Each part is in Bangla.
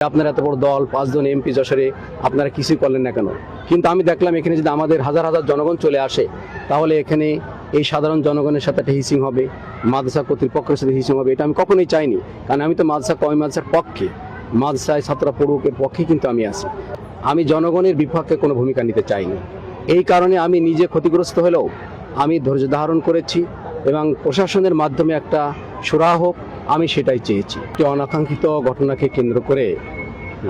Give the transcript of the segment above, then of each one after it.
আপনারা এত বড় দল 5 জন এমপি যশোরে আপনারা কিছুই করলেন না কেন? কিন্তু আমি দেখলাম এখানে যদি আমাদের হাজার হাজার জনগণ চলে আসে তাহলে এখানে এই সাধারণ জনগণের সাথে একটা হিসিং হবে, মাদ্রাসা কর্তৃপক্ষের সাথে হিসিং হবে। এটা আমি কখনোই চাইনি, কারণ আমি তো কওমি মাদ্রাসার পক্ষে, মাদ্রাসায় ছাত্ররা পড়ুকের পক্ষে কিন্তু আমি আছি। আমি জনগণের বিপক্ষে কোনো ভূমিকা নিতে চাইনি। এই কারণে আমি নিজে ক্ষতিগ্রস্ত হলেও আমি ধৈর্য ধারণ করেছি এবং প্রশাসনের মাধ্যমে একটা সুরাহা হোক, আমি সেটাই চেয়েছি। একটি অনাকাঙ্ক্ষিত ঘটনাকে কেন্দ্র করে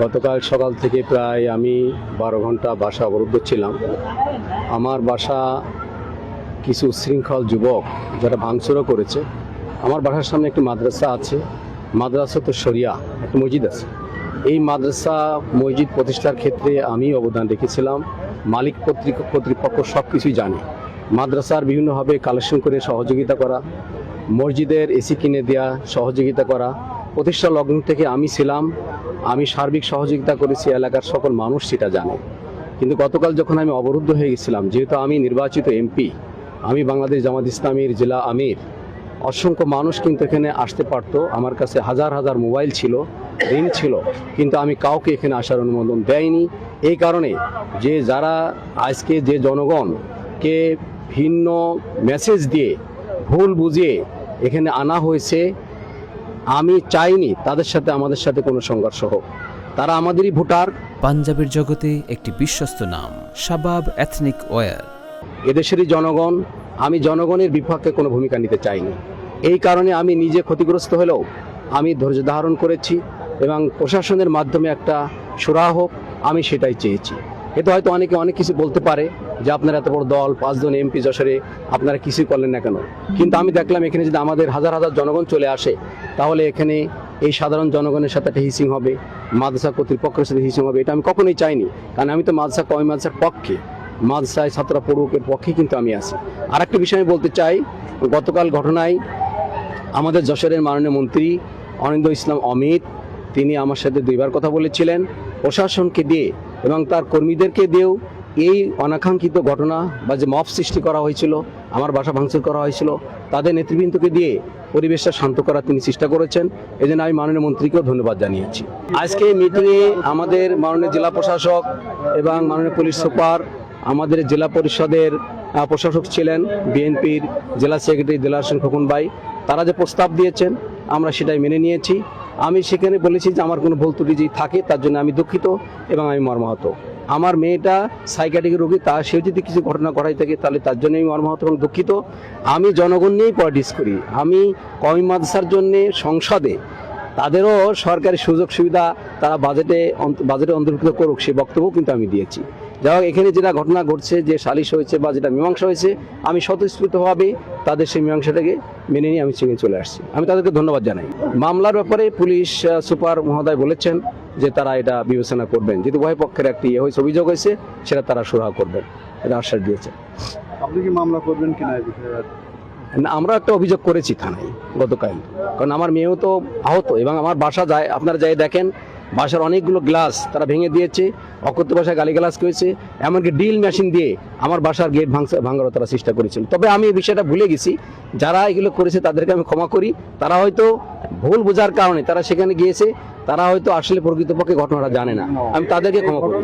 গতকাল সকাল থেকে প্রায় আমি 12 ঘন্টা বাসা অবরুদ্ধ ছিলাম। আমার বাসা কিছু শৃঙ্খল যুবক যারা ভাঙচুরও করেছে। আমার বাসার সামনে একটি মাদ্রাসা আছে, মাদ্রাসা তো শরিয়া, একটা মসজিদ আছে। এই মাদ্রাসা মসজিদ প্রতিষ্ঠার ক্ষেত্রে আমি অবদান রেখেছিলাম। মালিক কর্তৃপক্ষ সব কিছুই জানে। মাদ্রাসার বিভিন্নভাবে কালেকশন করে সহযোগিতা করা, মসজিদের এসি কিনে দেওয়া, সহযোগিতা করা, প্রতিষ্ঠা লগ্ন থেকে আমি ছিলাম। আমি সার্বিক সহযোগিতা করেছি, এলাকার সকল মানুষ সেটা জানে। কিন্তু গতকাল যখন আমি অবরুদ্ধ হয়ে গেছিলাম, যেহেতু আমি নির্বাচিত এমপি, আমি বাংলাদেশ জামাত ইসলামীর জেলা আমির, অসংখ্য মানুষ কিন্তু এখানে আসতে পারতো। আমার কাছে হাজার হাজার মোবাইল ছিল, ঋণ ছিল, কিন্তু আমি কাউকে এখানে আসার অনুমোদন দেয়নি। এই কারণে যে যারা আজকে যে জনগণকে ভিন্ন মেসেজ দিয়ে ভুল বুঝিয়ে এখানে আনা হয়েছে, আমি চাইনি তাদের সাথে আমাদের সাথে কোনো সংঘর্ষ হোক। তারা আমাদেরই ভোটার। পাঞ্জাবের জগতে একটি বিশ্বস্ত নাম শাবাব এথনিক ওয়্যার। এদেশেরই জনগণ, আমি জনগণের বিপক্ষে কোনো ভূমিকা নিতে চাইনি। এই কারণে আমি নিজে ক্ষতিগ্রস্ত হলেও আমি ধৈর্য ধারণ করেছি এবং প্রশাসনের মাধ্যমে একটা সুরাহা হোক, আমি সেটাই চেয়েছি। এতে হয়তো অনেকে অনেক কিছু বলতে পারে যে আপনারা এত বড় দল 5 জন এমপি যশোরে আপনারা কিছুই করলেন না কেন? কিন্তু আমি দেখলাম এখানে যদি আমাদের হাজার হাজার জনগণ চলে আসে তাহলে এখানে এই সাধারণ জনগণের সাথে একটা হিসিং হবে, মাদ্রাসা কর্তৃপক্ষের সাথে হিসিং হবে। এটা আমি কখনোই চাইনি, কারণ আমি তো কওমি মাদ্রাসার পক্ষে, মাদ্রাসায় ছাত্ররা পড়ুকের পক্ষে কিন্তু আমি আছি। আর একটা বিষয় আমি বলতে চাই, গতকাল ঘটনায় আমাদের যশোরের মাননীয় মন্ত্রী অনিন্দ্য ইসলাম অমিত, তিনি আমার সাথে 2 বার কথা বলেছিলেন। প্রশাসনকে দিয়ে এবং তার কর্মীদেরকে দিয়েও এই অনাকাঙ্ক্ষিত ঘটনা বা যে মব সৃষ্টি করা হয়েছিল, আমার বাসা ভাঙচুর করা হয়েছিল, তাদের নেতৃবৃন্দকে দিয়ে পরিবেশটা শান্ত করার তিনি চেষ্টা করেছেন। এই জন্য আমি মাননীয় মন্ত্রীকেও ধন্যবাদ জানিয়েছি। আজকে মিটিংয়ে আমাদের মাননীয় জেলা প্রশাসক এবং মাননীয় পুলিশ সুপার, আমাদের জেলা পরিষদের প্রশাসক ছিলেন, বিএনপির জেলা সেক্রেটারি দিলার হোসেন খোকন ভাই, তারা যে প্রস্তাব দিয়েছেন আমরা সেটাই মেনে নিয়েছি। আমি সেখানে বলেছি যে আমার কোনো ভুল ত্রুটি যদি থাকে তার জন্য আমি দুঃখিত এবং আমি মর্মাহত। আমার মেয়েটা সাইকিয়াট্রিক রোগী, সেও যদি কিছু ঘটনা ঘটাই থাকে তাহলে তার জন্য আমি মর্মাহত এবং দুঃখিত। আমি জনগণ নিয়েই পলিটিক্স করি। আমি কওমি মাদ্রাসার জন্য সংসদে তাদেরও সরকারি সুযোগ সুবিধা তারা বাজেটে অন্তর্ভুক্ত করুক, সে বক্তব্য কিন্তু আমি দিয়েছি। যাই হোক, এখানে যেটা ঘটনা ঘটছে, যে সালিশ হয়েছে বা যেটা মীমাংসা হয়েছে, আমি স্বতঃস্ফূর্তভাবে তাদের সেই মীমাংসাটাকে মেনে নিয়ে আমি সেখানে চলে আসছি। আমি তাদেরকে ধন্যবাদ জানাই। মামলার ব্যাপারে পুলিশ সুপার মহোদয় বলেছেন যে তারা এটা বিবেচনা করবেন, যেহেতু উভয় পক্ষের একটি হয়েছে, অভিযোগ হয়েছে, সেটা তারা সুরাহা করবেন, এটা আশ্বাস দিয়েছে। আপনি কি মামলা করবেন কিনা? আমরা একটা অভিযোগ করেছি থানায় গতকাল, কারণ আমার মেয়েও তো আহত এবং আমার বাসা যায়, আপনারা যাই দেখেন, বাসার অনেকগুলো গ্লাস তারা ভেঙে দিয়েছে, অকথ্য ভাষায় গালিগালাজ করেছে, এমনকি ড্রিল মেশিন দিয়ে আমার বাসার গেট ভাঙারও তারা চেষ্টা করেছিল। তবে আমি এই বিষয়টা ভুলে গেছি, যারা এগুলো করেছে তাদেরকে আমি ক্ষমা করি। তারা হয়তো ভুল বোঝার কারণে তারা সেখানে গিয়েছে, তারা হয়তো আসলে প্রকৃতপক্ষে ঘটনাটা জানে না, আমি তাদেরকে ক্ষমা করি।